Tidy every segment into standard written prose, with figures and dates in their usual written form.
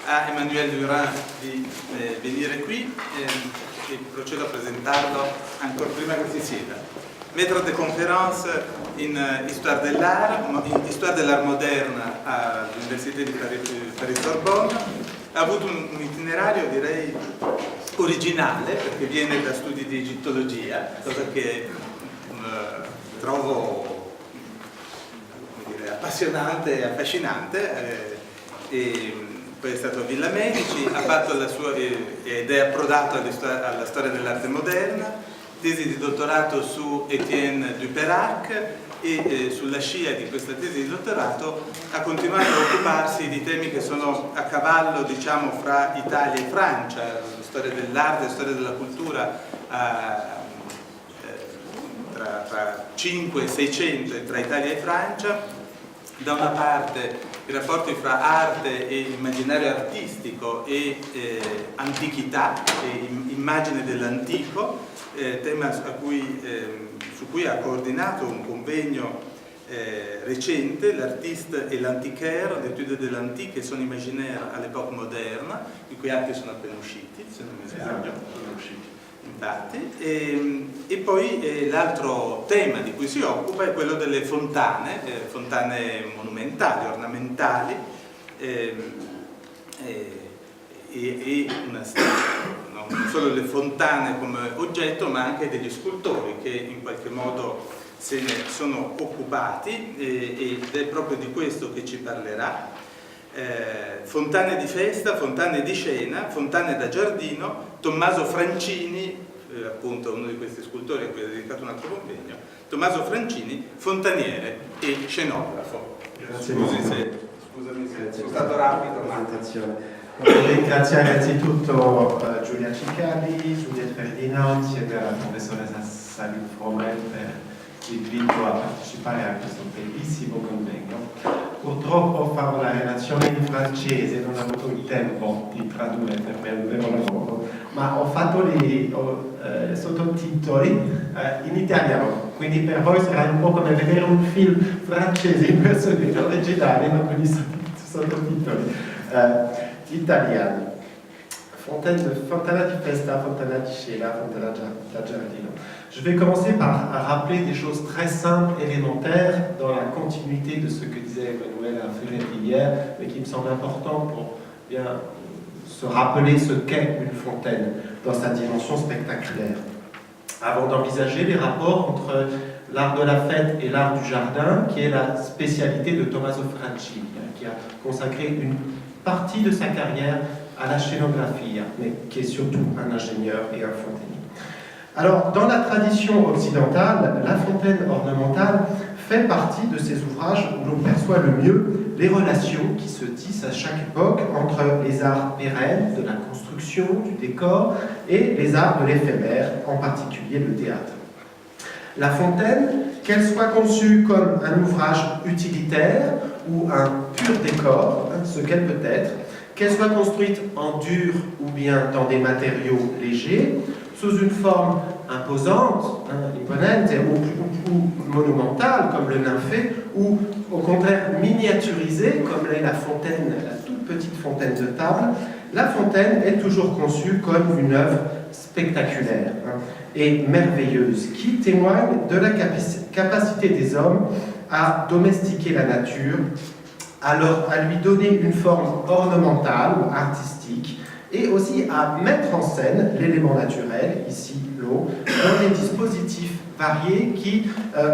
a Emanuele Durand di venire qui e procedo a presentarlo ancora prima che si sieda. Maître de conférence in Histoire de l'art, in Histoire de l'art moderne all'Università di Paris-Sorbonne. Ha avuto un itinerario, direi, originale, perché viene da studi di egittologia, cosa che trovo, come dire, appassionante e affascinante. E poi è stato a Villa Medici, ha fatto la sua, ed è approdato alla storia dell'arte moderna, tesi di dottorato su Étienne Dupeyrac e sulla scia di questa tesi di dottorato ha continuato a occuparsi di temi che sono a cavallo, diciamo, fra Italia e Francia, la storia dell'arte, la storia della cultura tra 5 e 600 tra Italia e Francia. Da una parte i rapporti fra arte e immaginario artistico e antichità e immagine dell'antico, tema su cui ha coordinato un convegno recente, l'artiste et l'antiquaire, l'étude de l'antique et son imaginaire à l'époque moderne, i cui atti sono appena usciti, se non mi sbaglio. Sono usciti. Infatti, e poi l'altro tema di cui si occupa è quello delle fontane, fontane monumentali, ornamentali, non solo le fontane come oggetto, ma anche degli scultori che in qualche modo se ne sono occupati, ed è proprio di questo che ci parlerà. Fontane di festa, fontane di scena, fontane da giardino. Tommaso Francini, appunto uno di questi scultori a cui ha dedicato un altro convegno, Tommaso Francini, fontaniere e scenografo. Scusami se sono stato rapido, ma... Vorrei ringraziare anzitutto Giulia Cicali, Giuliette Ferdinand, insieme alla professoressa Sabine Fromel per l'invito a partecipare a questo bellissimo convegno. Purtroppo farò la relazione in francese, non ho avuto il tempo di tradurre per me un vero lavoro, ma ho fatto i sottotitoli in italiano, quindi per voi sarà un po' come vedere un film francese in versione originale, ma con i sottotitoli italiani. Fontana di festa, fontana di scena, fontana da giardino. Je vais commencer par rappeler des choses très simples, élémentaires, dans la continuité de ce que disait Emmanuel Ferretti hier, mais qui me semble important pour bien se rappeler ce qu'est une fontaine dans sa dimension spectaculaire. Avant d'envisager les rapports entre l'art de la fête et l'art du jardin, qui est la spécialité de Tommaso Francini, qui a consacré une partie de sa carrière à la scénographie, mais qui est surtout un ingénieur et un fontainier. Alors, dans la tradition occidentale, la fontaine ornementale fait partie de ces ouvrages où l'on perçoit le mieux les relations qui se tissent à chaque époque entre les arts pérennes, de la construction, du décor, et les arts de l'éphémère, en particulier le théâtre. La fontaine, qu'elle soit conçue comme un ouvrage utilitaire ou un pur décor, ce qu'elle peut être, qu'elle soit construite en dur ou bien dans des matériaux légers, sous une forme imposante, imponente, ou monumentale, comme le nymphéo, ou au contraire miniaturisée, comme l'est la fontaine, la toute petite fontaine de table, la fontaine est toujours conçue comme une œuvre spectaculaire et merveilleuse, qui témoigne de la capacité des hommes à domestiquer la nature, à lui donner une forme ornementale ou artistique, et aussi à mettre en scène l'élément naturel, ici l'eau, dans des dispositifs variés qui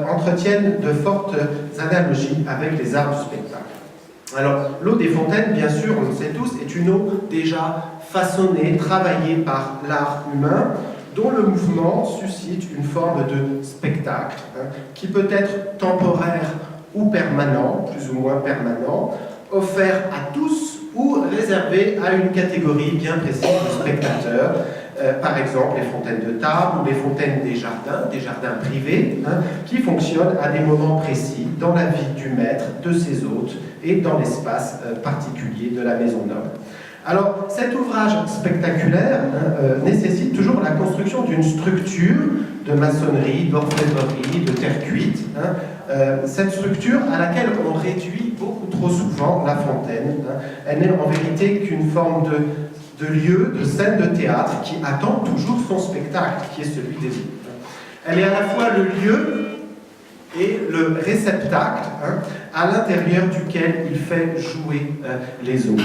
entretiennent de fortes analogies avec les arts du spectacle. Alors, l'eau des fontaines, bien sûr, on le sait tous, est une eau déjà façonnée, travaillée par l'art humain, dont le mouvement suscite une forme de spectacle, qui peut être temporaire ou permanent, plus ou moins permanent, offert à tous ou réservé à une catégorie bien précise de spectateurs, par exemple les fontaines de table ou les fontaines des jardins privés, qui fonctionnent à des moments précis dans la vie du maître, de ses hôtes et dans l'espace particulier de la maison noble. Alors, cet ouvrage spectaculaire nécessite toujours la construction d'une structure de maçonnerie, d'orfèvrerie, de terre cuite. Cette structure à laquelle on réduit beaucoup trop souvent la fontaine, elle n'est en vérité qu'une forme de lieu, de scène de théâtre qui attend toujours son spectacle, qui est celui des eaux. Elle est à la fois le lieu et le réceptacle à l'intérieur duquel il fait jouer les eaux.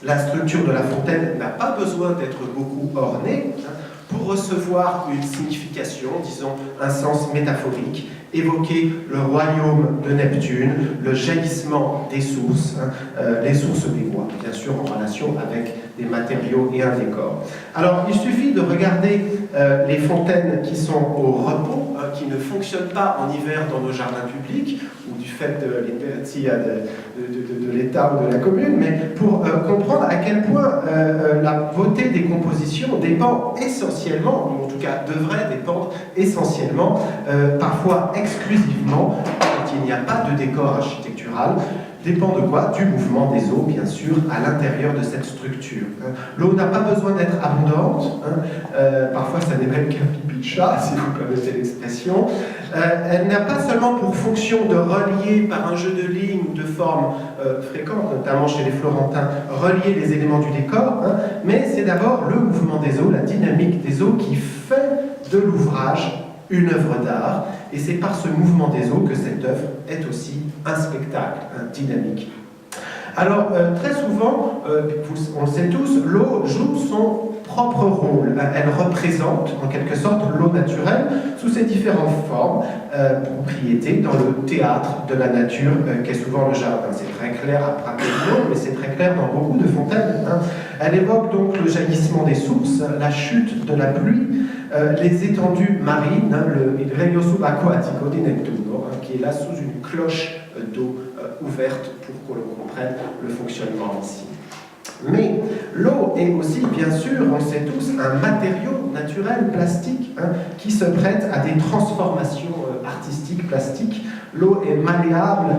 La structure de la fontaine n'a pas besoin d'être beaucoup ornée pour recevoir une signification, disons un sens métaphorique, évoquer le royaume de Neptune, le jaillissement des sources, les sources des bois, bien sûr en relation avec des matériaux et un décor. Alors il suffit de regarder les fontaines qui sont au repos, qui ne fonctionnent pas en hiver dans nos jardins publics, ou du fait de l'inertie de l'État ou de la commune, mais pour comprendre à quel point la beauté des compositions dépend essentiellement, ou en tout cas devrait dépendre essentiellement, parfois exclusivement, quand il n'y a pas de décor architectural, dépend de quoi? Du mouvement des eaux, bien sûr, à l'intérieur de cette structure. L'eau n'a pas besoin d'être abondante, parfois ça n'est même qu'un pipi de chat, si vous permettez l'expression. Elle n'a pas seulement pour fonction de relier par un jeu de lignes ou de formes fréquentes, notamment chez les Florentins, relier les éléments du décor, mais c'est d'abord le mouvement des eaux, la dynamique des eaux qui fait de l'ouvrage une œuvre d'art, et c'est par ce mouvement des eaux que cette œuvre est aussi un spectacle, dynamique. Alors, très souvent, on le sait tous, l'eau joue son propre rôle. Elle représente, en quelque sorte, l'eau naturelle sous ses différentes formes, propriétés, dans le théâtre de la nature, qu'est souvent le jardin. C'est très clair à Prato, mais c'est très clair dans beaucoup de fontaines. Elle évoque donc le jaillissement des sources, la chute de la pluie, les étendues marines, le regno subacquatico di Nettuno, qui est là sous une cloche d'eau ouverte pour que l'on comprenne le fonctionnement ici. Mais l'eau est aussi, bien sûr, on le sait tous, un matériau naturel plastique qui se prête à des transformations artistiques plastiques. L'eau est malléable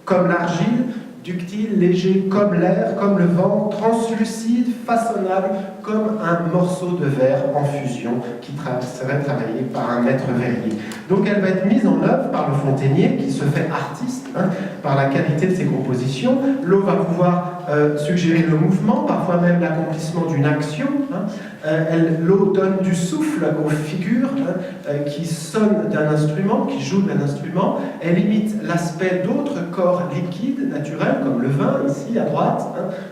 comme l'argile, ductile, léger comme l'air, comme le vent, translucide, façonnable comme un morceau de verre en fusion qui serait travaillé par un maître verrier. Donc elle va être mise en œuvre par le fontainier qui se fait artiste par la qualité de ses compositions. L'eau va pouvoir suggérer le mouvement, parfois même l'accomplissement d'une action. L'eau donne du souffle aux figures qui sonnent d'un instrument, qui jouent d'un instrument. Elle imite l'aspect d'autres corps liquides, naturels, comme le vin, ici à droite,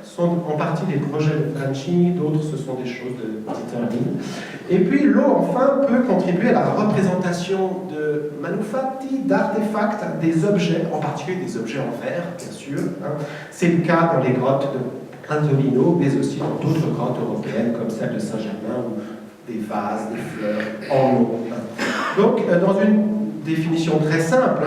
sont en partie des projets de Franchini, d'autres ce sont des choses de Titerni. Et puis l'eau, enfin, peut contribuer à la représentation de manufatti, d'artefacts, des objets, en particulier des objets en verre, bien sûr. C'est le cas dans les grottes de Antolino, mais aussi dans d'autres grottes européennes, comme celle de Saint-Germain, où des vases, des fleurs en eau. Donc, dans une définition très simple,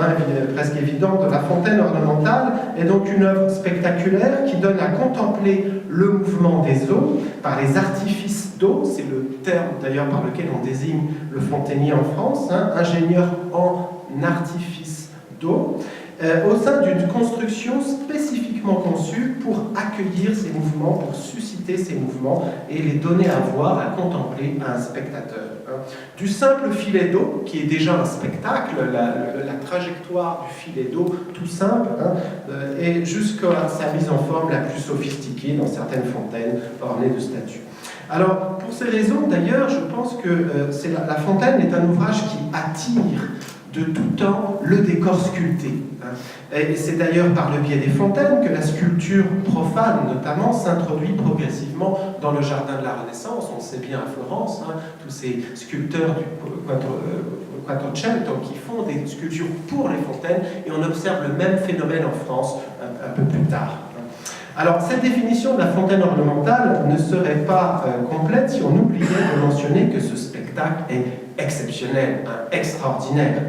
presque évidente, la fontaine ornementale est donc une œuvre spectaculaire qui donne à contempler le mouvement des eaux par les artifices d'eau, c'est le terme d'ailleurs par lequel on désigne le fontainier en France, ingénieur en artifice d'eau, au sein d'une construction spécifiquement conçue pour accueillir ces mouvements, pour susciter ces mouvements et les donner à voir, à contempler à un spectateur. Du simple filet d'eau, qui est déjà un spectacle, la trajectoire du filet d'eau tout simple, et jusqu'à sa mise en forme la plus sophistiquée dans certaines fontaines ornées de statues. Alors, pour ces raisons, d'ailleurs, je pense que la fontaine est un ouvrage qui attire de tout temps le décor sculpté. Et c'est d'ailleurs par le biais des fontaines que la sculpture profane, notamment, s'introduit progressivement dans le jardin de la Renaissance. On le sait bien à Florence, tous ces sculpteurs du Quattrocento qui font des sculptures pour les fontaines, et on observe le même phénomène en France un peu plus tard. Alors, cette définition de la fontaine ornementale ne serait pas complète si on oubliait de mentionner que ce spectacle est exceptionnel, extraordinaire.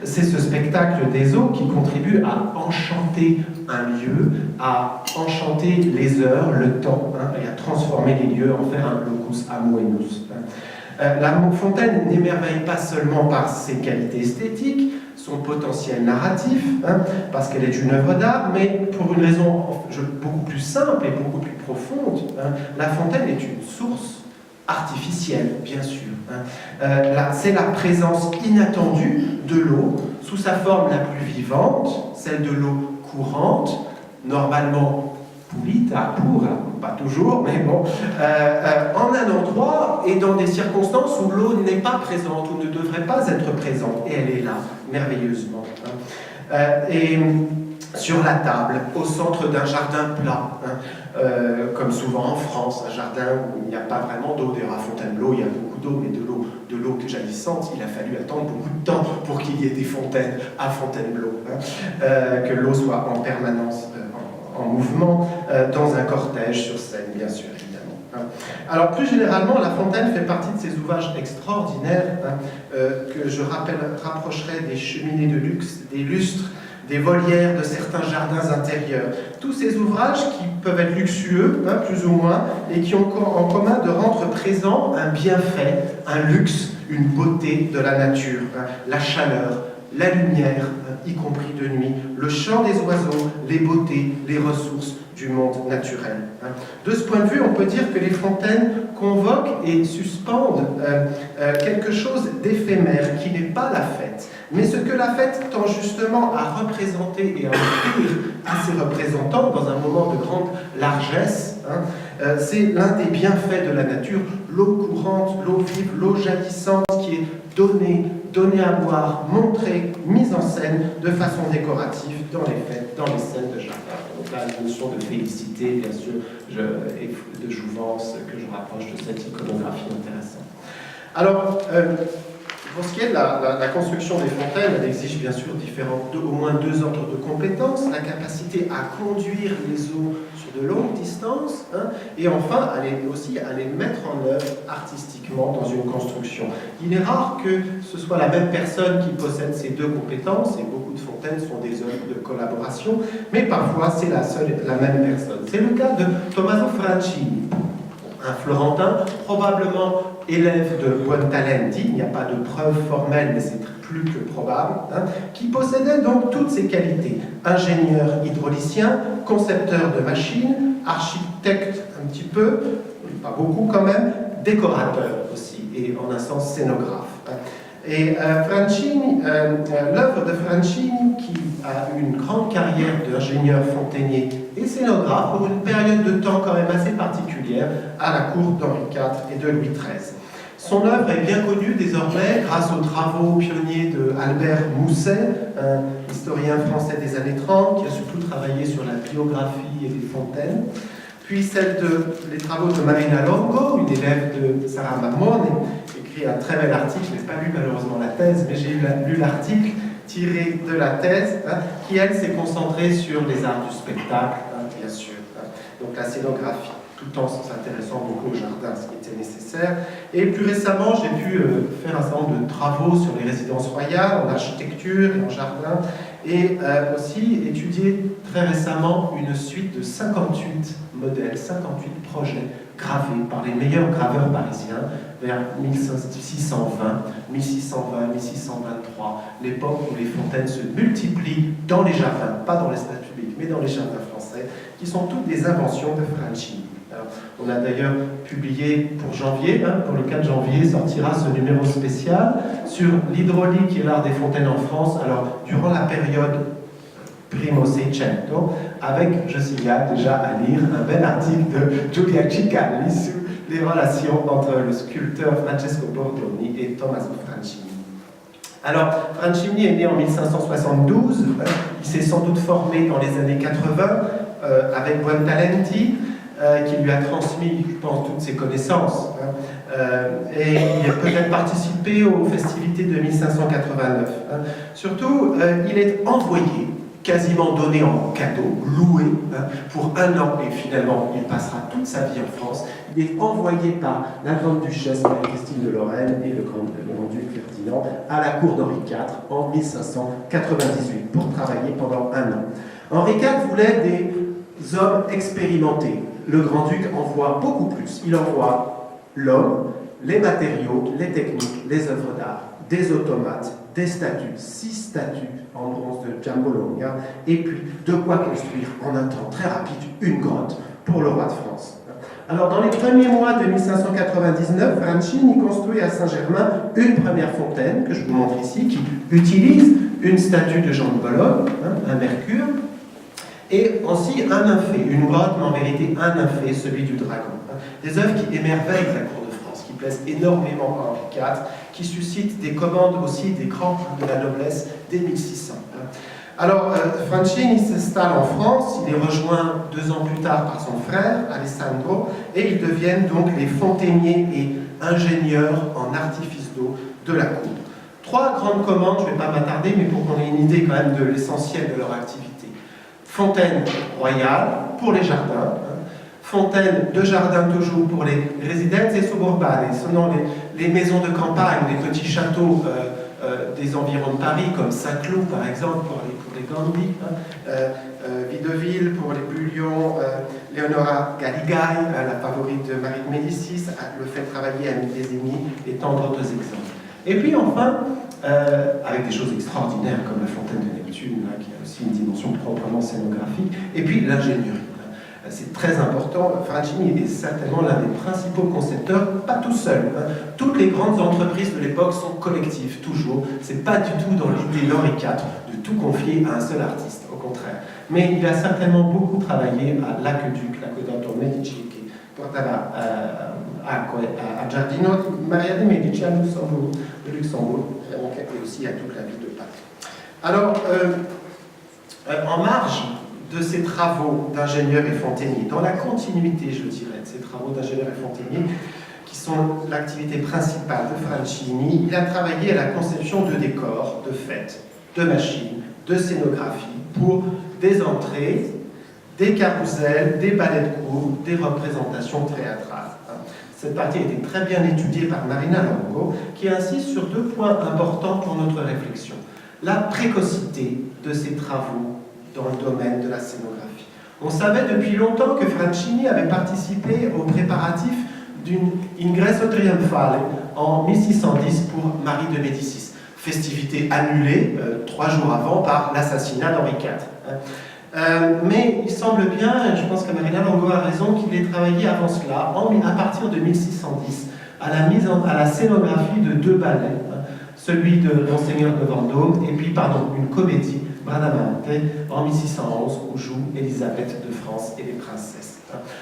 C'est ce spectacle des eaux qui contribue à enchanter un lieu, à enchanter les heures, le temps, et à transformer les lieux en faire un locus amoenus. La fontaine n'émerveille pas seulement par ses qualités esthétiques, son potentiel narratif, parce qu'elle est une œuvre d'art, mais pour une raison beaucoup plus simple et beaucoup plus profonde. La fontaine est une source artificielle, bien sûr. C'est la présence inattendue de l'eau sous sa forme la plus vivante, celle de l'eau courante, normalement pulita, pura, pas toujours, mais bon, en un endroit et dans des circonstances où l'eau n'est pas présente ou ne devrait pas être présente, et elle est là, merveilleusement. Et sur la table, au centre d'un jardin plat, comme souvent en France, un jardin où il n'y a pas vraiment d'eau. D'ailleurs, à Fontainebleau, il y a beaucoup d'eau, mais de l'eau jaillissante, il a fallu attendre beaucoup de temps pour qu'il y ait des fontaines à Fontainebleau, que l'eau soit en permanence en mouvement, dans un cortège sur scène, bien sûr, évidemment. Alors, plus généralement, La Fontaine fait partie de ces ouvrages extraordinaires que je rapprocherai des cheminées de luxe, des lustres, des volières de certains jardins intérieurs. Tous ces ouvrages qui peuvent être luxueux, plus ou moins, et qui ont en commun de rendre présent un bienfait, un luxe, une beauté de la nature, la chaleur, la lumière, y compris de nuit, le chant des oiseaux, les beautés, les ressources du monde naturel. De ce point de vue, on peut dire que les fontaines convoquent et suspendent quelque chose d'éphémère, qui n'est pas la fête, mais ce que la fête tend justement à représenter et à offrir à ses représentants dans un moment de grande largesse. C'est l'un des bienfaits de la nature, l'eau courante, l'eau vive, l'eau jaillissante qui est donnée à boire, montrée, mise en scène de façon décorative dans les fêtes, dans les scènes de jardin. Donc là, une notion de félicité, bien sûr, et de jouvence que je rapproche de cette iconographie intéressante. Alors, pour ce qui est de la construction des fontaines, elle exige bien sûr au moins deux ordres de compétences, la capacité à conduire les eaux sur de longues distances, et enfin à les mettre en œuvre artistiquement dans une construction. Il est rare que ce soit la même personne qui possède ces deux compétences, et beaucoup de fontaines sont des œuvres de collaboration, mais parfois c'est la même personne. C'est le cas de Tommaso Francini, un Florentin, probablement élève de Buontalenti, il n'y a pas de preuve formelle, mais c'est plus que probable, qui possédait donc toutes ces qualités. Ingénieur hydraulicien, concepteur de machines, architecte un petit peu, pas beaucoup quand même, décorateur aussi, et en un sens scénographe. Et l'œuvre de Francini, qui a une grande carrière d'ingénieur fontainier et scénographe pour une période de temps quand même assez particulière à la cour d'Henri IV et de Louis XIII. Son œuvre est bien connue désormais grâce aux travaux pionniers de Albert Mousset, un historien français des années 30 qui a surtout travaillé sur la biographie et les fontaines. Puis les travaux de Marina Longo, une élève de Sarah Marmone, écrit un très bel article, je n'ai pas lu malheureusement la thèse, mais j'ai lu l'article tiré de la thèse, qui elle s'est concentrée sur les arts du spectacle, bien sûr, donc la scénographie, tout en s'intéressant beaucoup au jardin, ce qui était nécessaire. Et plus récemment, j'ai pu faire un certain nombre de travaux sur les résidences royales, en architecture et en jardin, et aussi étudier très récemment une suite de 58 modèles, 58 projets gravés par les meilleurs graveurs parisiens vers 1620, 1620, 1623, l'époque où les fontaines se multiplient dans les jardins, pas dans l'espace public, mais dans les jardins français, qui sont toutes des inventions de Francini. Alors, on a d'ailleurs publié pour janvier, pour le 4 janvier, sortira ce numéro spécial sur l'hydraulique et l'art des fontaines en France, alors durant la période Primo Seicento, avec, je signale déjà à lire, un bel article de Giulia Cicalli sur les relations entre le sculpteur Francesco Bordoni et Tommaso Francini. Alors, Francini est né en 1572, il s'est sans doute formé dans les années 80 avec Buontalenti, qui lui a transmis, je pense, toutes ses connaissances. Et il a peut-être participé aux festivités de 1589. Surtout, il est envoyé, quasiment donné en cadeau, loué, pour un an, et finalement, il passera toute sa vie en France. Il est envoyé par la grande-duchesse Marie-Christine de Lorraine et le grand-duc Ferdinand à la cour d'Henri IV en 1598 pour travailler pendant un an. Henri IV voulait des hommes expérimentés. Le grand-duc envoie beaucoup plus. Il envoie l'homme, les matériaux, les techniques, les œuvres d'art, des automates, des statues, 6 statues en bronze de Giambologna, et puis de quoi construire en un temps très rapide une grotte pour le roi de France. Alors, dans les premiers mois de 1599, Francini construit à Saint-Germain une première fontaine, que je vous montre ici, qui utilise une statue de Jean de Bologne, un Mercure, et aussi un nymphée, une grotte, mais en vérité un nymphée, celui du dragon. Des œuvres qui émerveillent la cour de France, qui plaisent énormément à Henri IV, qui suscitent des commandes aussi des grands de la noblesse dès 1600. Alors, Francini s'installe en France, il est rejoint 2 ans plus tard par son frère, Alessandro, et ils deviennent donc les fontainiers et ingénieurs en artifice d'eau de la cour. 3 grandes commandes, je ne vais pas m'attarder, mais pour qu'on ait une idée quand même de l'essentiel de leur activité. Fontaine royale pour les jardins, fontaine de jardin toujours pour les residenze suburbane, ce sont les maisons de campagne, les petits châteaux des environs de Paris, comme Saint-Cloud par exemple, pour les Gandhi, Videville pour les Bullion, Leonora Galigai, la favorite de Marie de Médicis, le fait travailler à Milésimi et tant d'autres exemples. Et puis enfin, avec des choses extraordinaires comme la fontaine de Neptune, qui a aussi une dimension proprement scénographique, et puis l'ingénierie. C'est très important. Francini est certainement l'un des principaux concepteurs, pas tout seul. Toutes les grandes entreprises de l'époque sont collectives, toujours. C'est pas du tout dans l'idée d'Henri IV de tout confier à un seul artiste, au contraire. Mais il a certainement beaucoup travaillé à l'Aqueduc, l'Acquedotto Medici, qui portava à Giardino Maria de Medici à Luxembourg, et aussi à toute la ville de Paris. Alors, en marge de ces travaux d'ingénieurs et fontainiers, dans la continuité, je dirais, de ces travaux d'ingénieurs et fontainiers, qui sont l'activité principale de Francini, il a travaillé à la conception de décors, de fêtes, de machines, de scénographie, pour des entrées, des carousels, des ballets de cour, des représentations théâtrales. Cette partie a été très bien étudiée par Marina Longo, qui insiste sur 2 points importants pour notre réflexion. La précocité de ses travaux dans le domaine de la scénographie. On savait depuis longtemps que Francini avait participé aux préparatifs d'une Ingresso Triomphale en 1610 pour Marie de Médicis, festivité annulée 3 jours avant par l'assassinat d'Henri IV. Mais il semble bien, et je pense que Marina Longo a raison, qu'il ait travaillé avant cela, à partir de 1610, à la scénographie de 2 ballets, celui de Monseigneur de Vendôme, et puis, une comédie, Bradamante, en 1611, où joue Élisabeth de France et les princesses.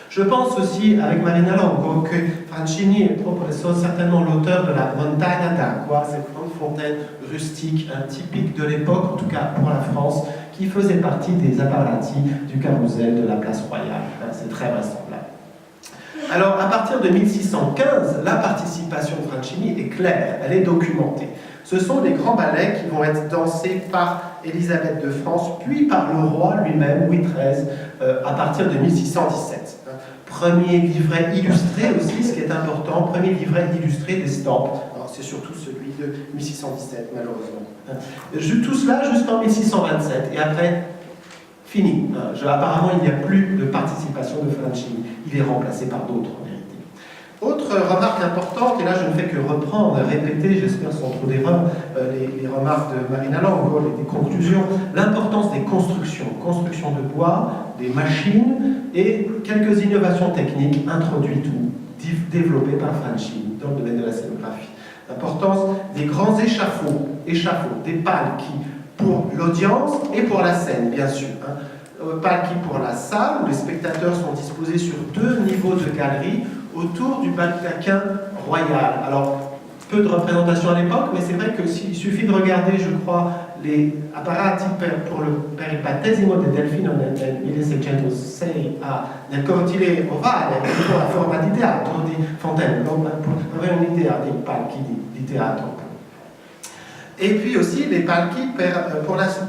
Je pense aussi, avec Marina Longo, que Francini est certainement l'auteur de la Montagna d'Acqua, cette grande fontaine rustique, typique de l'époque, en tout cas pour la France, qui faisait partie des apparati du carrousel de la place royale. C'est très vraisemblable. Alors, à partir de 1615, la participation de Francini est claire, elle est documentée. Ce sont les grands ballets qui vont être dansés par Élisabeth de France, puis par le roi lui-même, Louis XIII, à partir de 1617. Premier livret illustré aussi, ce qui est important, premier livret illustré d'estampes. Alors c'est surtout celui de 1617, malheureusement. Tout cela jusqu'en 1627, et après, fini. Apparemment, il n'y a plus de participation de Francini. Il est remplacé par d'autres, en vérité. Autre remarque importante, et là je ne fais que reprendre, répéter, j'espère sans trop d'erreur, les remarques de Marina Longo, des conclusions, l'importance des constructions de bois, des machines et quelques innovations techniques introduites ou développées par Francini dans le domaine de la scénographie. L'importance des grands échafauds, des palchi pour l'audience et pour la scène, bien sûr. Palchi pour la salle, où les spectateurs sont disposés sur 2 niveaux de galerie autour du baldaquin royal. Alors, peu de représentations à l'époque, mais c'est vrai qu'il suffit de regarder, je crois, les apparati pour le per il battesimo de Delfino nel 1606 nel cortile ovale, con la forma di teatro di Fontaine, pour avoir une idée des palchi di teatro. Et puis aussi les palchi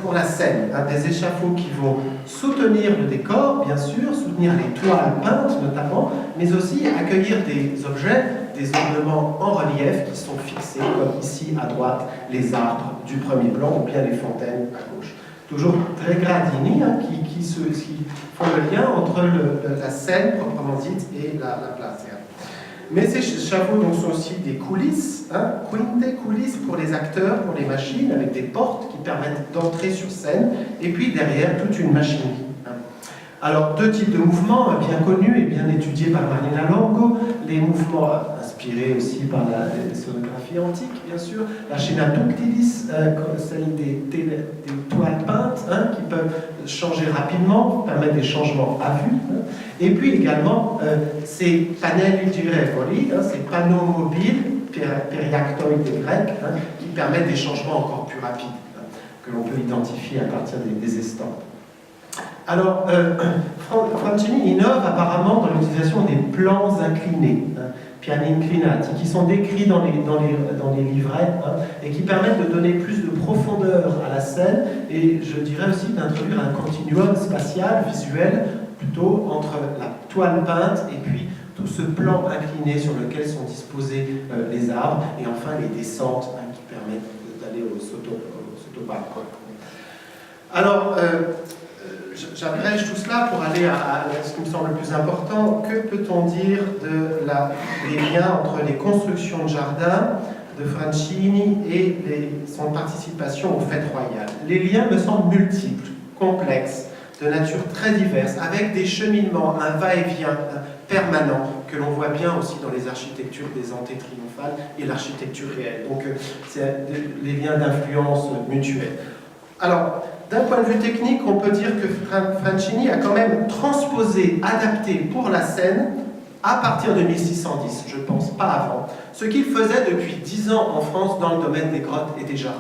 pour la scène, des échafauds qui vont soutenir le décor, bien sûr, soutenir les toiles peintes notamment, mais aussi accueillir des objets, des ornements en relief qui sont fixés, comme ici à droite, les arbres du premier plan ou bien les fontaines à gauche. Toujours très gradini, qui font le lien entre la scène proprement dite et la place. Mais ces chapeaux donc, sont aussi des coulisses, quinte coulisses pour les acteurs, pour les machines, avec des portes qui permettent d'entrer sur scène, et puis derrière toute une machinerie. Alors, deux types de mouvements bien connus et bien étudiés par Marina Longo, les mouvements inspirés aussi par la sonographie antique, bien sûr, la scena ductilis, celle des toiles peintes, qui peuvent changer rapidement, permettre des changements à vue, et puis également ces pannelli girevoli, ces panneaux mobiles, periactoïdes grecs, qui permettent des changements encore plus rapides, que l'on peut identifier à partir des estampes. Alors, Francini innove apparemment dans l'utilisation des plans inclinés, piani inclinati, qui sont décrits dans les livrets et qui permettent de donner plus de profondeur à la scène et je dirais aussi d'introduire un continuum spatial, visuel, plutôt entre la toile peinte et puis tout ce plan incliné sur lequel sont disposés les arbres et enfin les descentes qui permettent d'aller au sottobalcone. Alors, j'abrège tout cela pour aller à ce qui me semble le plus important. Que peut-on dire des liens entre les constructions de jardins de Francini et son participation aux fêtes royales? Les liens me semblent multiples, complexes, de nature très diverse, avec des cheminements, un va-et-vient permanent que l'on voit bien aussi dans les architectures des entrées triomphales et l'architecture réelle. Donc, c'est les liens d'influence mutuelle. Alors, d'un point de vue technique, on peut dire que Francini a quand même transposé, adapté pour la scène, à partir de 1610, je pense, pas avant, ce qu'il faisait depuis 10 ans en France dans le domaine des grottes et des jardins.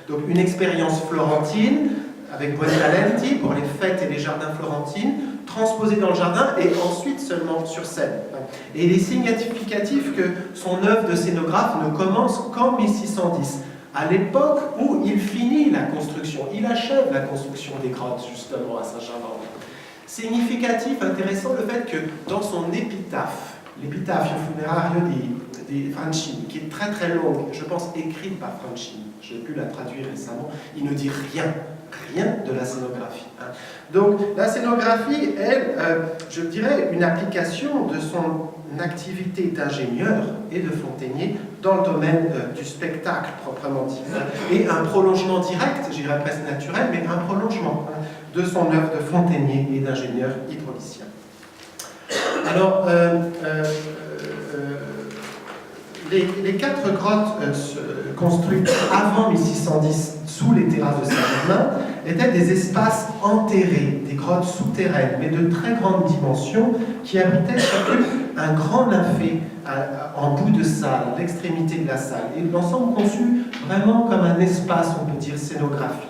Donc une expérience florentine, avec Buontalenti pour les fêtes et les jardins florentines, transposée dans le jardin et ensuite seulement sur scène. Et il est significatif que son œuvre de scénographe ne commence qu'en 1610. À l'époque où il finit la construction, il achève la construction des grottes justement à Saint-Germain. Significatif, intéressant le fait que dans son épitaphe, l'épitaphe funerario di Francini, qui est très très longue, je pense écrite par Francini, j'ai pu la traduire récemment, il ne dit rien de la scénographie. Donc la scénographie, elle, je dirais, une application de son activité d'ingénieur et de fontainier dans le domaine du spectacle proprement dit, et un prolongement direct, je dirais presque naturel, mais un prolongement de son œuvre de fontainier et d'ingénieur hydraulicien. Alors, les 4 grottes construites avant 1610 sous les terrasses de Saint-Germain étaient des espaces enterrés, des grottes souterraines, mais de très grandes dimensions, qui abritaient chacune un grand nymphée en bout de salle, à l'extrémité de la salle, et l'ensemble conçu vraiment comme un espace, on peut dire, scénographique.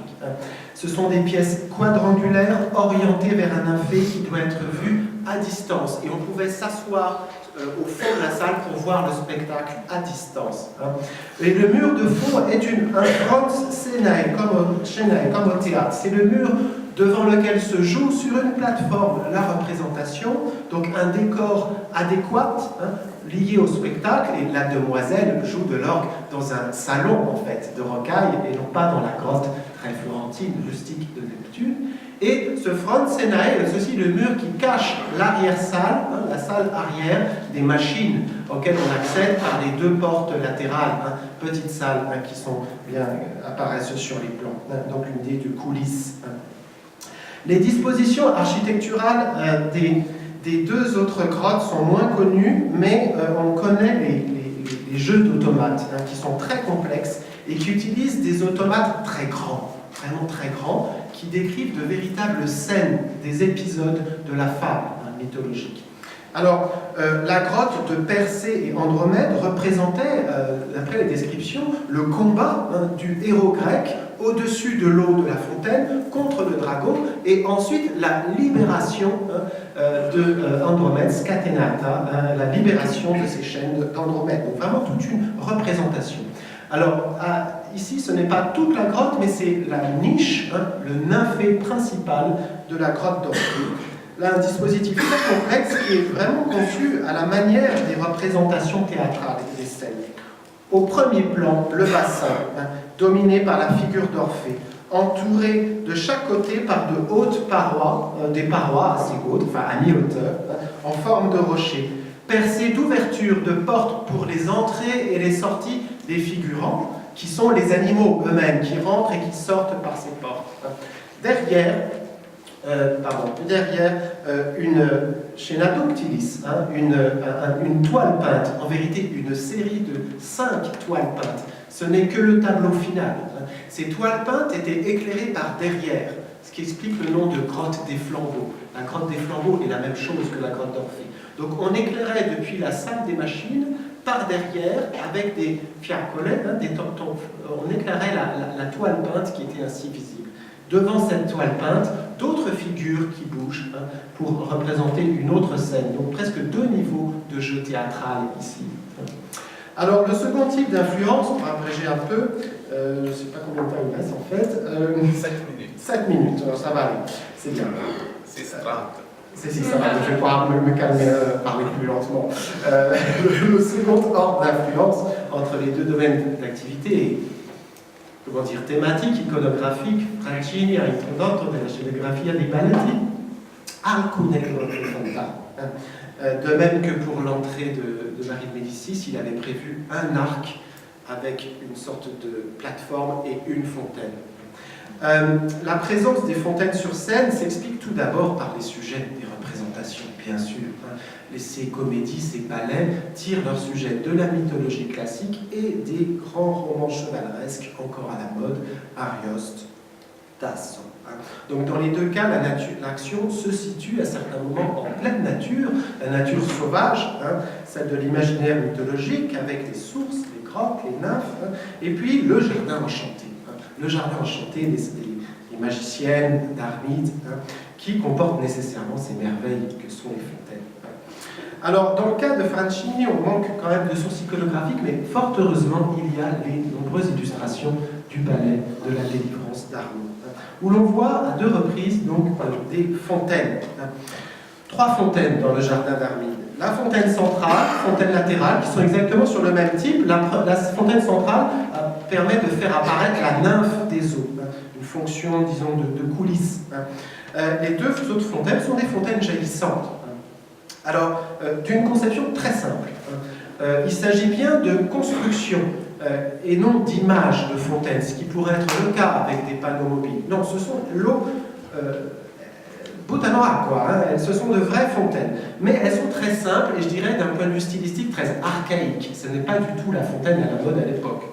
Ce sont des pièces quadrangulaires orientées vers un nymphée qui doit être vu à distance, et on pouvait s'asseoir au fond de la salle pour voir le spectacle à distance. Et le mur de fond est un front scenae, comme au théâtre. C'est le mur devant lequel se joue sur une plateforme la représentation, donc un décor adéquat, lié au spectacle, et la demoiselle joue de l'orgue dans un salon en fait de rocaille et non pas dans la grotte très florentine, rustique de Neptune. Et ce front scenae est aussi le mur qui cache l'arrière-salle, la salle arrière des machines auxquelles on accède par les 2 portes latérales, petites salles qui sont bien apparaissent sur les plans. Donc une idée de coulisses. Les dispositions architecturales des 2 autres grottes sont moins connues, mais on connaît les jeux d'automates qui sont très complexes et qui utilisent des automates très grands, vraiment très grands, qui décrivent de véritables scènes, des épisodes de la fable mythologique. Alors, la grotte de Persée et Andromède représentait, d'après les descriptions, le combat du héros grec au-dessus de l'eau de la fontaine contre le dragon, et ensuite la libération de Andromède, scatenata, la libération de ces chaînes d'Andromède. Donc vraiment toute une représentation. Alors, ici, ce n'est pas toute la grotte, mais c'est la niche, le nymphée principal de la grotte d'Orphée. Là, un dispositif très complexe qui est vraiment conçu à la manière des représentations théâtrales et des scènes. Au premier plan, le bassin, dominé par la figure d'Orphée, entouré de chaque côté par de hautes parois, des parois assez hautes, enfin à mi-hauteur, en forme de rocher, percées d'ouvertures de portes pour les entrées et les sorties des figurants, qui sont les animaux eux-mêmes, qui rentrent et qui sortent par ces portes. Derrière, une scena ductilis, une toile peinte, en vérité une série de 5 toiles peintes. Ce n'est que le tableau final. Ces toiles peintes étaient éclairées par derrière, ce qui explique le nom de grotte des flambeaux. La grotte des flambeaux est la même chose que la grotte d'Orphée. Donc on éclairait depuis la salle des machines par derrière avec des fiacolets, on éclairait la toile peinte qui était ainsi visible. Devant cette toile peinte, d'autres figures qui bougent pour représenter une autre scène. Donc presque 2 niveaux de jeu théâtral ici. Alors le second type d'influence, pour abréger un peu, je ne sais pas combien de temps il reste en fait. 7 minutes. 7 minutes, alors ça va aller, c'est bien. 6h30. Si, ça va, je vais pouvoir me calmer, parler plus lentement. Le second ordre d'influence entre les deux domaines d'activité, comment dire, thématique, iconographique, Francini ha introdotto nella scenografia dei balletti alcune frontali. De même que pour l'entrée de Marie de Médicis, il avait prévu un arc avec une sorte de plateforme et une fontaine. La présence des fontaines sur scène s'explique tout d'abord par les sujets des représentations, bien sûr. Ces comédies, ces ballets tirent leur sujet de la mythologie classique et des grands romans chevaleresques encore à la mode, Arioste, Tasso. Donc dans les deux cas, l'action se situe à certains moments en pleine nature, la nature sauvage, celle de l'imaginaire mythologique avec les sources, les grottes, les nymphes, et puis le jardin enchanté. Le jardin enchanté des magiciennes, d'Armide, qui comporte nécessairement ces merveilles que sont les fontaines. Alors, dans le cas de Francini, on manque quand même de sources iconographiques, mais fort heureusement, il y a les nombreuses illustrations du palais de la délivrance d'Armide, où l'on voit à 2 reprises donc, des fontaines. 3 fontaines dans le jardin d'Armide. La fontaine centrale, fontaine latérale, qui sont exactement sur le même type. La fontaine centrale permet de faire apparaître la nymphe des eaux, une fonction, disons, de coulisses. Les 2 autres fontaines sont des fontaines jaillissantes. Alors, d'une conception très simple. Il s'agit bien de construction et non d'image de fontaine, ce qui pourrait être le cas avec des panneaux mobiles. Non, ce sont l'eau Butanoa, quoi. Ce sont de vraies fontaines. Mais elles sont très simples et je dirais d'un point de vue stylistique très archaïque. Ce n'est pas du tout la fontaine à la mode à l'époque.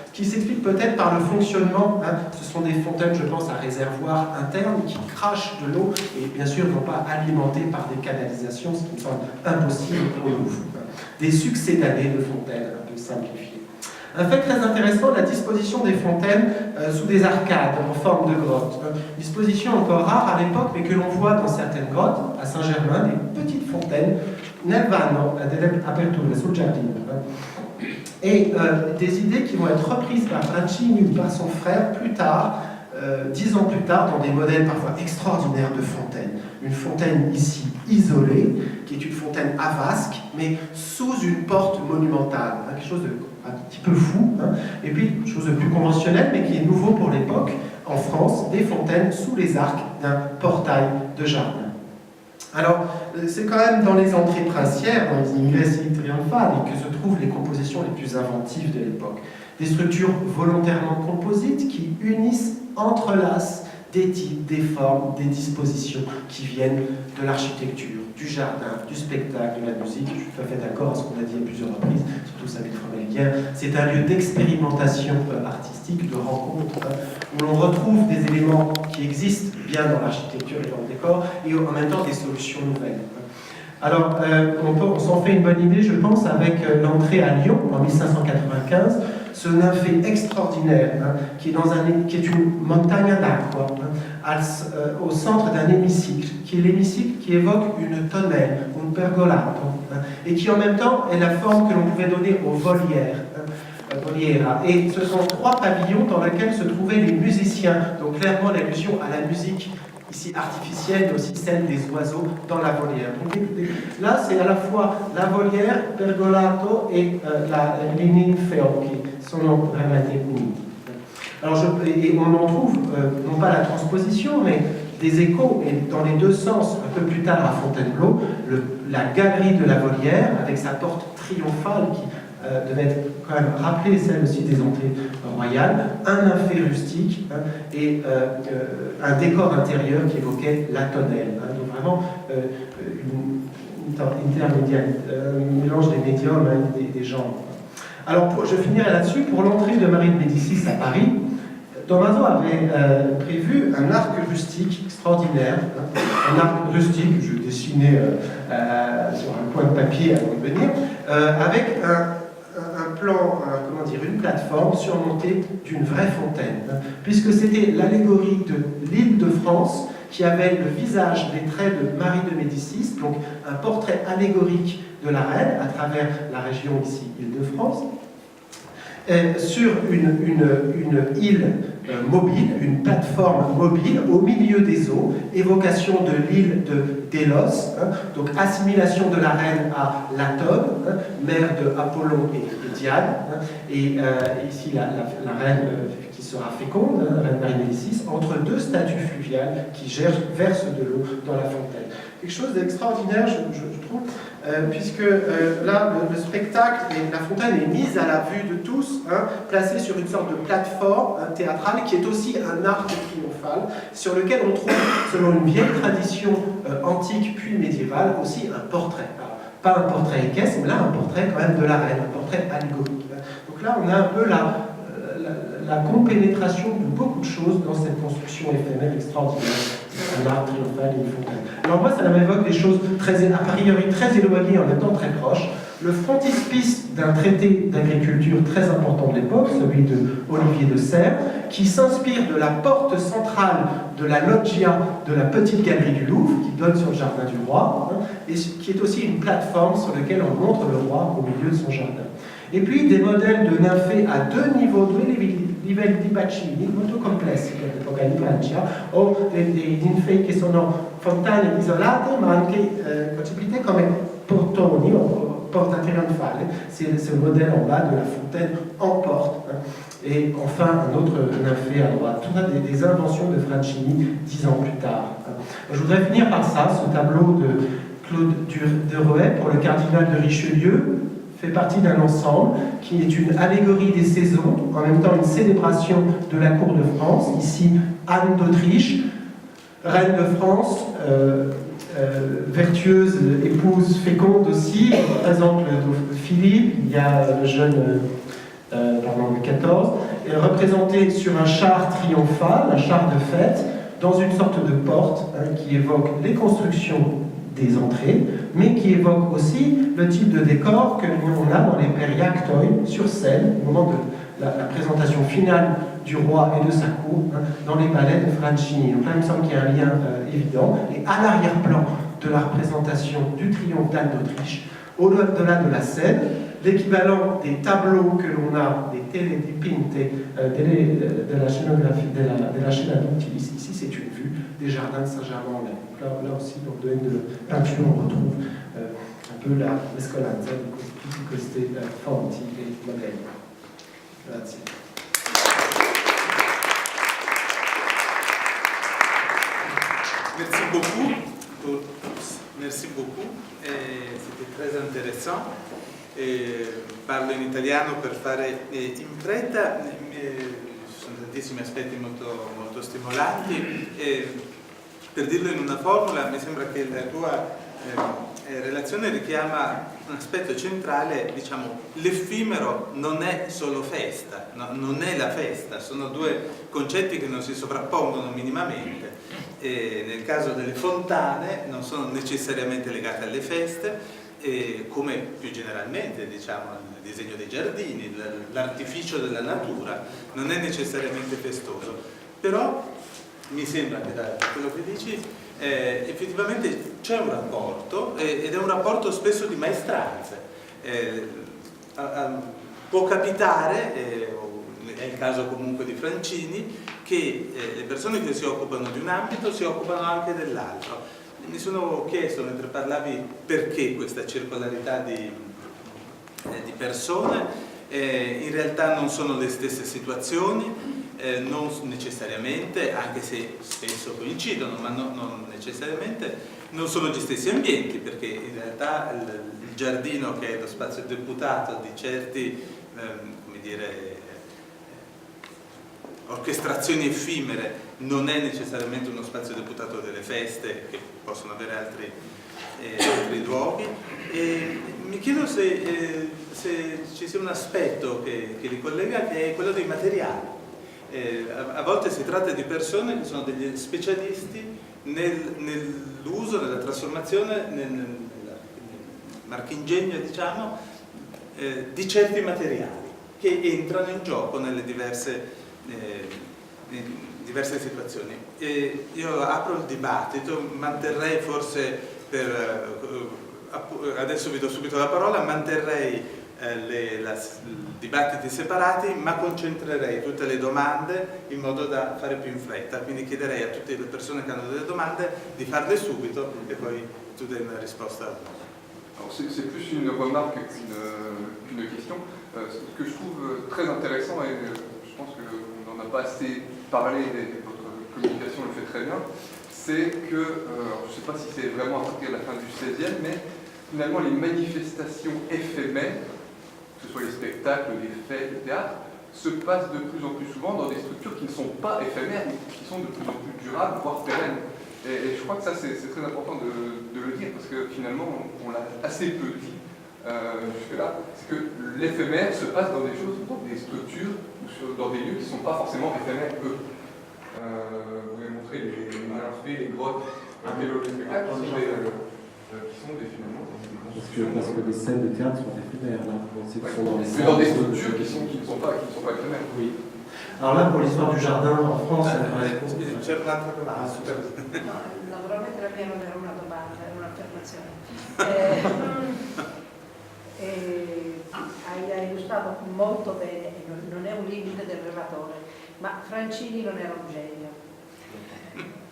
Ce qui s'explique peut-être par le fonctionnement. Ce sont des fontaines, je pense, à réservoir interne qui crachent de l'eau et bien sûr non pas alimentées par des canalisations, ce qui me semble impossible pour nous. Des succédanés de fontaines, un peu simplifiées. Un fait très intéressant, la disposition des fontaines sous des arcades en forme de grotte. Disposition encore rare à l'époque, mais que l'on voit dans certaines grottes, à Saint-Germain, des petites fontaines, nel vano delle aperture sul giardino. Et des idées qui vont être reprises par Francini ou par son frère plus tard, 10 ans plus tard, dans des modèles parfois extraordinaires de fontaines. Une fontaine ici isolée, qui est une fontaine à vasque, mais sous une porte monumentale. Quelque chose de un petit peu fou. Et puis, quelque chose de plus conventionnel, mais qui est nouveau pour l'époque, en France, des fontaines sous les arcs d'un portail de jardin. Alors, c'est quand même dans les entrées princières, dans les ingressi trionfali, que se trouvent les compositions les plus inventives de l'époque. Des structures volontairement composites qui unissent, entrelacent des types, des formes, des dispositions qui viennent de l'architecture, du jardin, du spectacle, de la musique. Je suis tout à fait d'accord à ce qu'on a dit à plusieurs reprises, surtout Sabine Fromelien. C'est un lieu d'expérimentation artistique, de rencontre, où l'on retrouve des éléments qui existent bien dans l'architecture et dans le décor, et en même temps des solutions nouvelles. Alors, on s'en fait une bonne idée, je pense, avec l'entrée à Lyon en 1595, ce nymphée extraordinaire, qui est une montagne d'acqua, au centre d'un hémicycle, qui est l'hémicycle qui évoque une tonnelle, un pergolato, et qui en même temps est la forme que l'on pouvait donner aux volières. Et ce sont 3 pavillons dans lesquels se trouvaient les musiciens, donc clairement l'allusion à la musique ici artificielle, mais aussi celle des oiseaux dans la volière. Donc là, c'est à la fois la volière, pergolato et les ninfeo qui sont vraiment unis. Alors, et on en trouve, non pas la transposition, mais des échos, et dans les 2 sens, un peu plus tard à Fontainebleau, la galerie de la volière, avec sa porte triomphale qui devait être quand même rappelée, celle aussi des entrées royales, un nymphet rustique et un décor intérieur qui évoquait la tonnelle. Donc vraiment un mélange des médiums et des genres. Alors je finirai là-dessus. Pour l'entrée de Marie de Médicis à Paris, Tommaso avait prévu un arc rustique extraordinaire, un arc rustique que je dessinais sur un coin de papier avant de venir, avec un plan, comment dire, une plateforme surmontée d'une vraie fontaine, puisque c'était l'allégorie de l'île de France qui avait le visage, les traits de Marie de Médicis, donc un portrait allégorique de la reine à travers la région ici, Île-de-France, sur une île mobile, une plateforme mobile au milieu des eaux, évocation de l'île de Délos, donc assimilation de la reine à Latone, mère de Apollon et Diane, et ici la reine qui sera féconde, la reine Marie-Médicis, entre deux statues fluviales qui versent de l'eau dans la fontaine. Quelque chose d'extraordinaire, je trouve, puisque là, le spectacle et la fontaine est mise à la vue de tous, placée sur une sorte de plateforme théâtrale qui est aussi un arc triomphal, sur lequel on trouve, selon une vieille tradition antique puis médiévale, aussi un portrait. Alors, pas un portrait équestre, mais là un portrait quand même de la reine, un portrait allégorique. Donc là, on a un peu la compénétration de beaucoup de choses dans cette construction éphémère extraordinaire. Un arc triomphal et une fontaine. Alors moi, ça m'évoque des choses a priori très éloignées, en même temps très proches. Le frontispice d'un traité d'agriculture très important de l'époque, celui de Olivier de Serres, qui s'inspire de la porte centrale de la loggia de la petite galerie du Louvre, qui donne sur le jardin du roi, et qui est aussi une plateforme sur laquelle on montre le roi au milieu de son jardin. Et puis des modèles de nymphées à deux niveaux, livelli di bacini molto complessi per l'epoca in Francia, o dei ninfei che sono fontane isolate ma anche concepite come portoni o porta trionfale. C'est le modèle en bas de la fontaine en porte. Et enfin, un autre nymphée à droite. Tout ça des inventions de Francini 10 ans plus tard. Je voudrais finir par ça, ce tableau de Claude de Roët pour le cardinal de Richelieu, fait partie d'un ensemble qui est une allégorie des saisons, en même temps une célébration de la cour de France. Ici, Anne d'Autriche, reine de France, vertueuse, épouse féconde aussi, elle représente le Philippe, il y a le jeune Louis XIV, elle est représentée sur un char triomphal, un char de fête, dans une sorte de porte qui évoque les constructions des entrées, mais qui évoque aussi le type de décor que l'on a dans les periactoi sur scène, au moment de la présentation finale du roi et de sa cour, dans les palais de Francini. Donc là, il me semble qu'il y a un lien évident. Et à l'arrière-plan de la représentation du triomphe d'Anne d'Autriche, au-delà de la scène, l'équivalent des tableaux que l'on a, des teledipinte de la scénographie, de la scène adultilis. Ici, c'est une vue des jardins de Saint-Germain-en-Laye. Là aussi, dans le domaine de peinture, on retrouve un peu la mescolanza di queste fonti e modelli. Grazie. Merci beaucoup. Merci beaucoup. C'était très intéressant. Parlo in italiano per fare in fretta. Ci sono tantissimi aspetti molto stimolanti. Per dirlo in una formula, mi sembra che la tua relazione richiama un aspetto centrale, diciamo, l'effimero non è solo festa, no? Non è la festa, sono due concetti che non si sovrappongono minimamente. Nel caso delle fontane non sono necessariamente legate alle feste, come più generalmente, diciamo, il disegno dei giardini, l'artificio della natura non è necessariamente festoso, però mi sembra che da quello che dici effettivamente c'è un rapporto ed è un rapporto spesso di maestranze. Può capitare, è il caso comunque di Francini, che le persone che si occupano di un ambito si occupano anche dell'altro. Mi sono chiesto mentre parlavi perché questa circolarità di persone, in realtà non sono le stesse situazioni, non necessariamente, anche se spesso coincidono, ma non necessariamente, Non sono gli stessi ambienti, perché in realtà il giardino, che è lo spazio deputato di certi, come dire, orchestrazioni effimere, non è necessariamente uno spazio deputato delle feste, che possono avere altri luoghi. E mi chiedo se ci sia un aspetto che li collega, che è quello dei materiali. A volte si tratta di persone che sono degli specialisti nell'uso, nella trasformazione, nel marchingegno, diciamo, di certi materiali che entrano in gioco nelle diverse situazioni. Io apro il dibattito, manterrei forse adesso vi do subito la parola, manterrei dibattiti separati, ma concentrerei tutte le domande in modo da fare più in fretta, quindi chiederei a tutte le persone che hanno delle domande di farle subito e poi tu dai una risposta. C'est plus une remarque qu'une question. Ce que je trouve très intéressant, et je pense qu'on n'en a pas assez parlé, et votre communication le fait très bien, c'est que, je ne sais pas si c'est vraiment à partir de la fin du XVIe, mais finalement les manifestations éphémères, que ce soit les spectacles, les fêtes, le théâtre, se passent de plus en plus souvent dans des structures qui ne sont pas éphémères, mais qui sont de plus en plus durables, voire pérennes. Et je crois que ça c'est très important de le dire, parce que finalement on l'a assez peu dit jusque-là, c'est que l'éphémère se passe dans des choses, dans des structures, ou dans des lieux qui ne sont pas forcément éphémères eux. Vous avez montré les malfaits, les grottes, les spectacles qui sont finalement parce que les scènes de théâtre sont éphémères, là. C'est dans des structures qui ne sont pas éphémères. Oui. Alors là, pour l'histoire du jardin en France, C'è un'altra domanda. No, naturalmente la mia non era una domanda, era un'affermazione. Hai illustrato molto bene, e non è un limite del relatore, ma Francini non era un genio.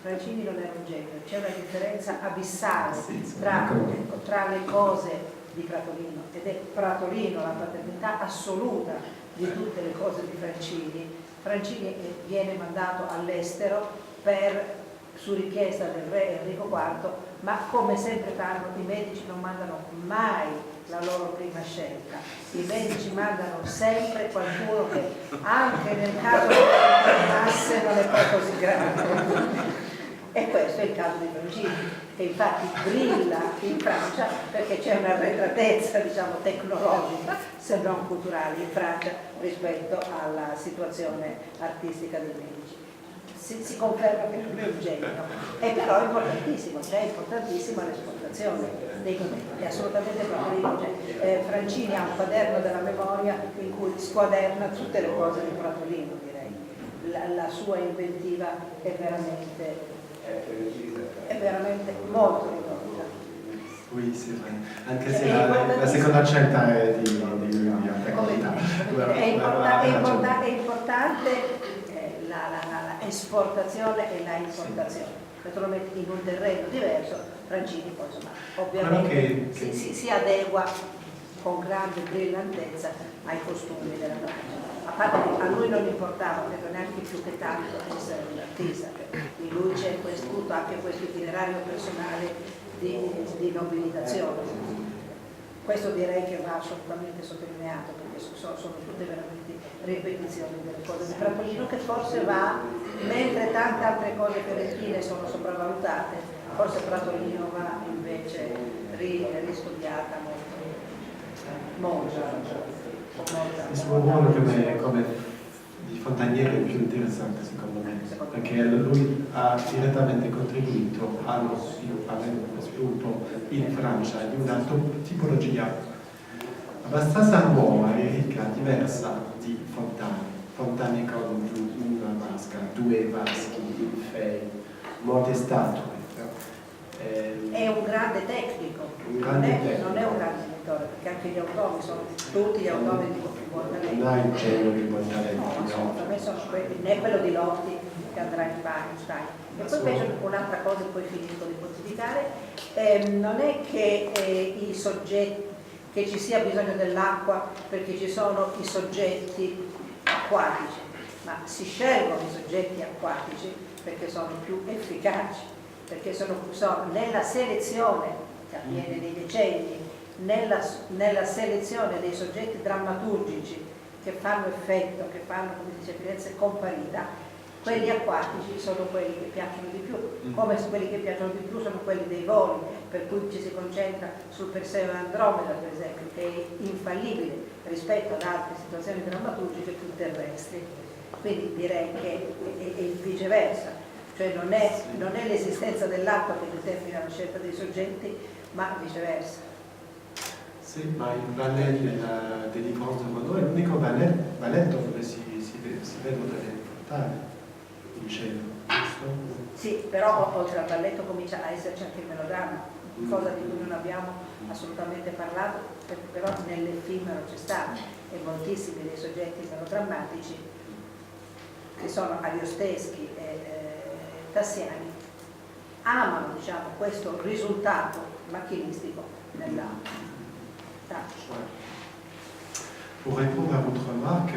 Francini non era un genio, c'è una differenza abissale tra le cose di Pratolino, ed è Pratolino la paternità assoluta di tutte le cose di Francini. Francini viene mandato all'estero su richiesta del re Enrico IV, ma come sempre fanno, i medici non mandano mai la loro prima scelta, i medici mandano sempre qualcuno che anche nel caso passasse non è poi così grave. E questo è il caso di Francini, che infatti brilla in Francia perché c'è un'arretratezza, diciamo, tecnologica, se non culturale, in Francia rispetto alla situazione artistica dei medici. Si conferma che non è un genio, è però importantissimo, cioè è importantissima l'esportazione dei documenti, è assolutamente Pratolino. Francini ha un quaderno della memoria in cui squaderna tutte le cose di Pratolino, direi. La sua inventiva è veramente molto ridotta. Oui, c'est vrai. Anche se la seconda scelta è di alta qualità. È importante la esportazione e la importazione. Naturalmente in un terreno diverso, Francini poi insomma, ovviamente si adegua con grande brillantezza ai costumi della Francia. A parte che a lui non importava, credo neanche più che tanto essere un artista, in lui c'è tutto anche questo itinerario personale di nobilitazione. Questo direi che va assolutamente sottolineato, perché sono tutte veramente ripetizioni delle cose di Pratolino, che forse va, mentre tante altre cose fiorentine sono sopravvalutate, forse Pratolino va invece ristudiata molto. Il suo ruolo come di fontaniere è più interessante secondo me, perché lui ha direttamente contribuito allo sviluppo in Francia di una tipologia abbastanza nuova e ricca, diversa di fontane con una vasca, due vaschi, il fei, molte statue. È un grande tecnico, non è un grande inventore, perché anche gli automi sono tutti gli automi di buon talento. Non ha il genio di buon talento. No, assolutamente sono quelli, né quello di Lotti che andrà in Stein. E poi invece un'altra cosa, poi finisco di pontificare, non è che i soggetti, che ci sia bisogno dell'acqua perché ci sono i soggetti acquatici, ma si scelgono i soggetti acquatici perché sono più efficaci perché sono nella selezione che avviene nei decenni, nella selezione dei soggetti drammaturgici che fanno effetto, che fanno, come dice Firenze, comparita, quelli acquatici sono quelli che piacciono di più, come quelli che piacciono di più sono quelli dei voli, per cui ci si concentra sul Perseo e Andromeda, per esempio, che è infallibile rispetto ad altre situazioni drammaturgiche più terrestri. Quindi direi che è viceversa, cioè non è l'esistenza dell'acqua che determina la scelta dei soggetti, ma viceversa. Sì, ma il ballet della Delivrance di Renaud è l'unico balletto dove si vedono delle frontali in cielo, giusto? Sì, però oltre al balletto comincia a esserci anche il melodramma, cosa di cui non abbiamo assolutamente parlato, però nell'effimero c'è stato, e moltissimi dei soggetti melodrammatici che sono ariosteschi e tassiani amano, diciamo, questo risultato macchinistico nell'atto. Pour répondre à votre remarque,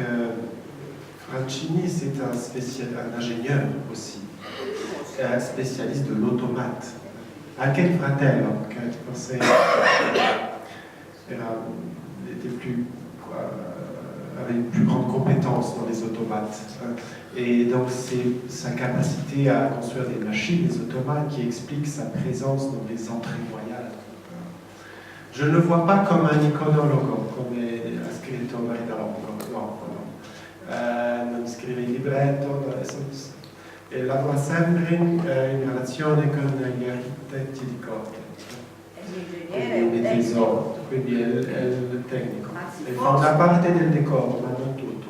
Franchini c'est un ingénieur aussi, un spécialiste de l'automate. Anche il fratello, che forse avait une plus grande compétence dans les automates. Et donc c'est sa capacité à construire des machines, des automates, qui explique sa présence dans les entrées royales. Je ne le vois pas comme un iconologo, come ha scritto Marina Longo, no. Non scrive il libretto, e lavora sempre in relazione con gli architetti di corte. L'ingegnere è un tecnico. Quindi è il tecnico. E fa una parte del decoro, ma non tutto,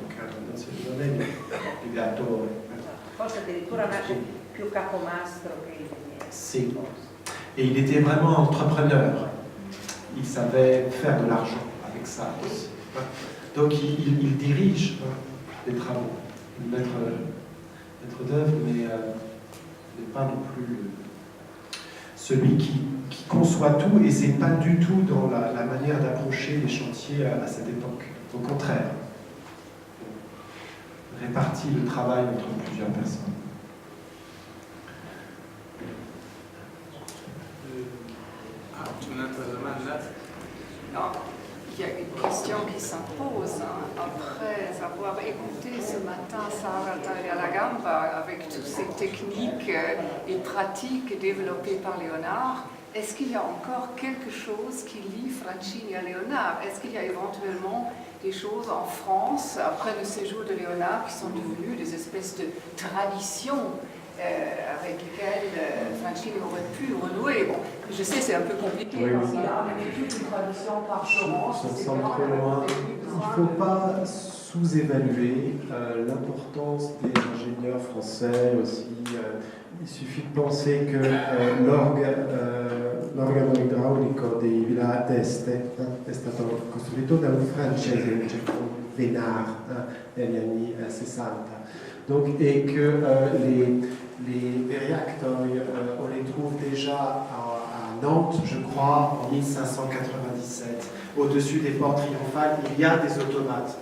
non è l'ideatore. Forse addirittura nasce più capomastro che ingegnere. Si. Et il était vraiment entrepreneur. Il savait faire de l'argent avec ça aussi. Donc il dirige les travaux, maître d'œuvre, mais pas non plus celui qui conçoit tout, et c'est pas du tout dans la manière d'approcher les chantiers à cette époque. Au contraire, il répartit le travail entre plusieurs personnes. C'è un'altra domanda? Non, il y a une question qui s'impose après avoir écouté ce matin Sara Taglialagamba avec toutes ces techniques et pratiques développées par Léonard. Est-ce qu'il y a encore quelque chose qui lie Franchini à Léonard? Est-ce qu'il y a éventuellement des choses en France, après le séjour de Léonard, qui sont devenues des espèces de traditions avec lesquelles Franchini aurait pu renouer? Bon, je sais, c'est un peu compliqué, Oui, parce qu'il a amené toute une tradition par Florence. Ça me semble trop loin. Il ne faut pas sous-évaluer l'importance des ingénieurs français aussi. Il suffit de penser que l'organo idraulico di Villa d'Este è stato costruito da un francese, Vénard, negli anni 60. Donc, et que les réacteurs, on les trouve déjà à Nantes, je crois, en 1597. Au-dessus des portes triomphales, il y a des automates.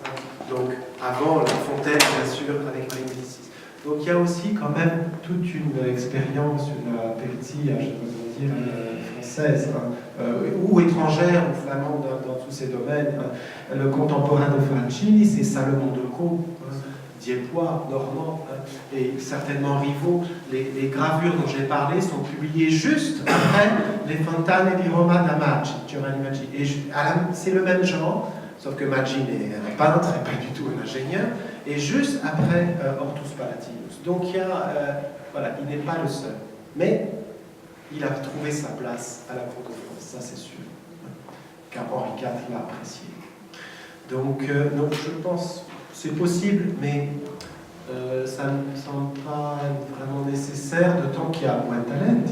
Donc, avant la fontaine, bien sûr, avec Marie Médicis. Donc il y a aussi quand même toute une expérience, une perizia, je peux dire, française, ou étrangère, ou flamande dans tous ces domaines. Le contemporain de Franchini, c'est Salomon de Caux, Diepois, normand, et certainement rivaux. Les gravures dont j'ai parlé sont publiées juste après les Fontane di Roma da Maggi, Giovanni Maggi. Et c'est le même genre, sauf que Maggi est un peintre et pas du tout un ingénieur, et juste après Hortus Palatinus. Donc il y a, voilà, il n'est pas le seul, mais il a trouvé sa place à la Cour de France, ça c'est sûr, car Henri IV l'a apprécié. Donc je pense c'est possible, mais ça ne me semble pas vraiment nécessaire, d'autant qu'il y a moins de talent.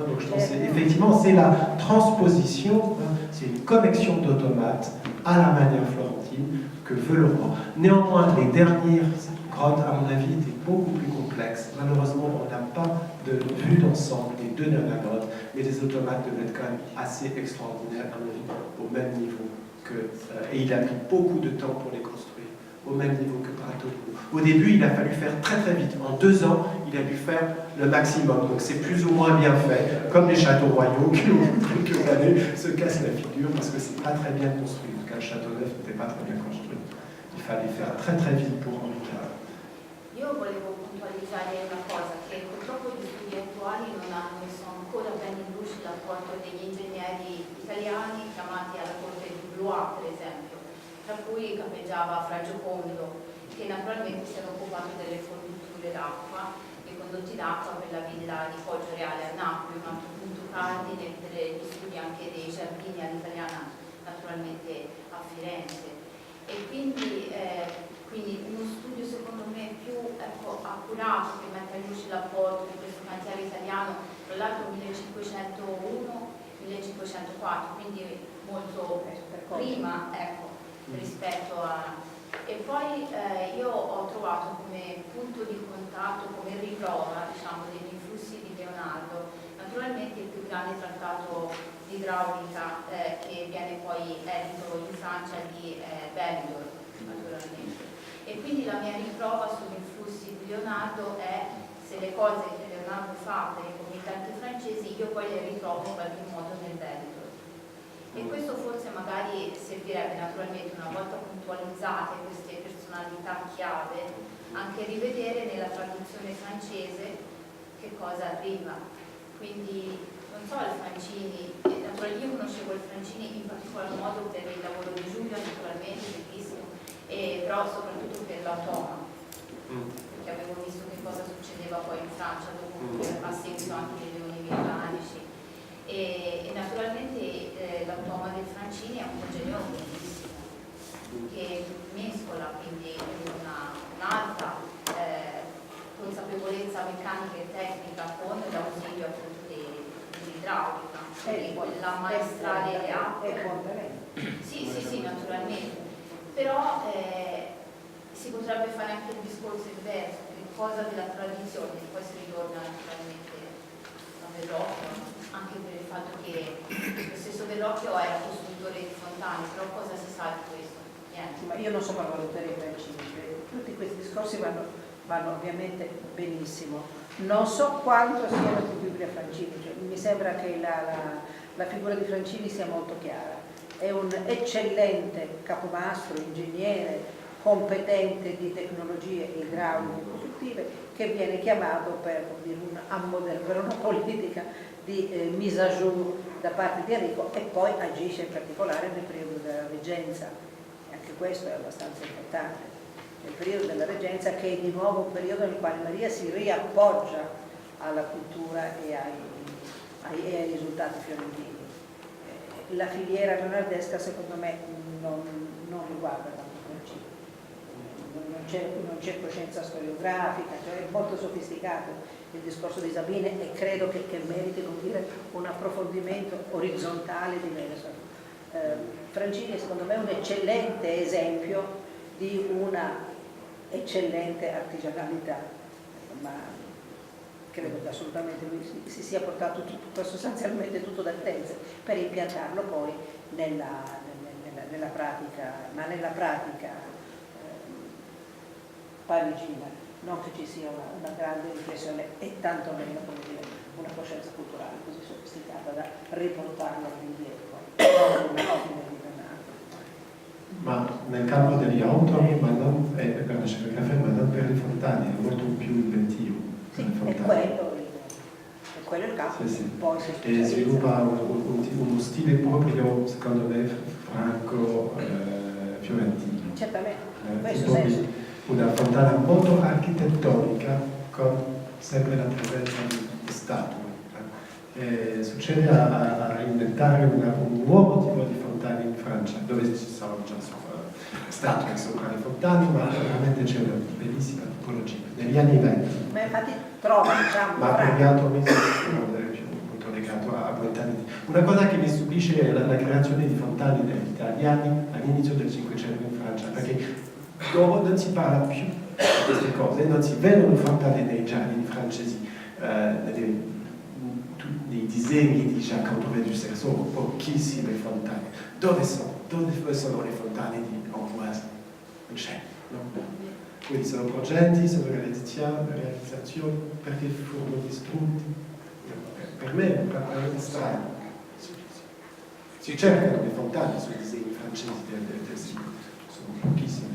Donc je pense effectivement c'est la transposition, c'est une connexion d'automates à la manière florentine que veut le roi. Néanmoins, les dernières grottes, à mon avis, étaient beaucoup plus complexes. Malheureusement, on n'a pas de vue d'ensemble des deux dernières grottes, mais les automates devaient être quand même assez extraordinaires, à mon avis, au même niveau que... et il a mis beaucoup de temps pour les construire, au même niveau que par château de l'eau. Au début, il a fallu faire très très vite. En 2 ans, il a dû faire le maximum. Donc c'est plus ou moins bien fait, comme les châteaux royaux qui, au bout de quelques années, se cassent la figure parce que c'est pas très bien construit. En tout cas, le château neuf n'était pas très bien construit. Il fallait faire très très vite pour Henri IV. Io volevo puntualizzare una cosa, che purtroppo gli studi attuali non hanno messo ancora bene in luce l'apporto degli ingegneri italiani chiamati alla corte di Blois, per esempio, tra cui capeggiava Fra Giocondo, che naturalmente si era occupato delle forniture d'acqua, dei condotti d'acqua per la villa di Poggio Reale a Napoli, un altro punto cardine per gli studi anche dei giardini all'italiana, naturalmente a Firenze. E quindi uno studio secondo me più accurato che mette in luce l'apporto di questo cantiere italiano, tra l'altro 1501-1504, quindi molto prima rispetto a... E poi io ho trovato come punto di contatto, come riprova diciamo, degli influssi di Leonardo, naturalmente il più grande trattato di idraulica che viene poi edito in Francia di Benidorm, naturalmente. E quindi la mia riprova sugli influssi di Leonardo è se le cose che Leonardo fa per i comitati francesi io poi le ritrovo in qualche modo nel Benidorm. E questo forse magari servirebbe naturalmente una volta puntualizzate queste personalità chiave anche rivedere nella traduzione francese che cosa arriva. Quindi non so il Francini, naturalmente io conoscevo il Francini in particolar modo per il lavoro di Giulio, naturalmente bellissimo, però soprattutto per l'automa, perché avevo visto che cosa succedeva poi in Francia dopo a seguito anche dei leoni britannici. E naturalmente l'automa del Francini è un congegno bellissimo che mescola quindi un'alta consapevolezza meccanica e tecnica con l'ausilio appunto dell'idraulica, la maestrale delle acque. Sì, naturalmente. Però si potrebbe fare anche il discorso inverso, che cosa della tradizione, poi si ritorna naturalmente a Verrocchio, anche per il fatto che lo stesso Verrocchio era costruttore di fontane, però cosa si sa di questo? Niente. Ma io non so valutare i Francini, tutti questi discorsi vanno ovviamente benissimo. Non so quanto siano attribuibili a Francini, cioè, mi sembra che la figura di Francini sia molto chiara. È un eccellente capomastro, ingegnere, competente di tecnologie idrauliche e costruttive, che viene chiamato per una politica di mise à jour da parte di Enrico e poi agisce in particolare nel periodo della reggenza. E anche questo è abbastanza importante. Nel periodo della reggenza, che è di nuovo un periodo nel quale Maria si riappoggia alla cultura e ai risultati fiorentini. La filiera leonardesca secondo me non riguarda tanto Francini, non c'è coscienza storiografica, cioè è molto sofisticato il discorso di Sabine e credo che meriti un approfondimento orizzontale diverso. Francini secondo me è un eccellente esempio di una eccellente artigianalità, ma credo che assolutamente lui si sia portato sostanzialmente tutto da Firenze per impiantarlo poi nella pratica parigina, non che ci sia una grande riflessione e tantomeno una coscienza culturale così sofisticata da riportarlo all'indietro. Ma nel campo degli automi, ma non per la scenografia, ma non per le fontane, è molto più inventivo. Sì, è quello il campo. Sì. Poi e sviluppa uno stile proprio, secondo me, franco-fiorentino. Certamente, in questo senso. Una fontana molto architettonica con sempre la presenza di statue. Succede a inventare un nuovo tipo di fontane in Francia, dove ci sono già statue sopra le fontane, ma veramente c'è una bellissima tipologia. Negli anni 20. Ma infatti trova, diciamo, ma appropriato molto legato a Brentani. Una cosa che mi stupisce è la creazione di fontane degli italiani all'inizio del Cinquecento in Francia, perché dopo non si parla più di queste cose, non si vedono fontane nei giardini francesi, nei disegni di Jacques-André Dussert, sono pochissime fontane. Dove sono le fontane di Amboise? Non c'è, no? Quindi sono progetti, sono realizzazioni perché furono distrutti. Per me è proprio strano. Si cercano le fontane sui disegni francesi del secolo, sono pochissime.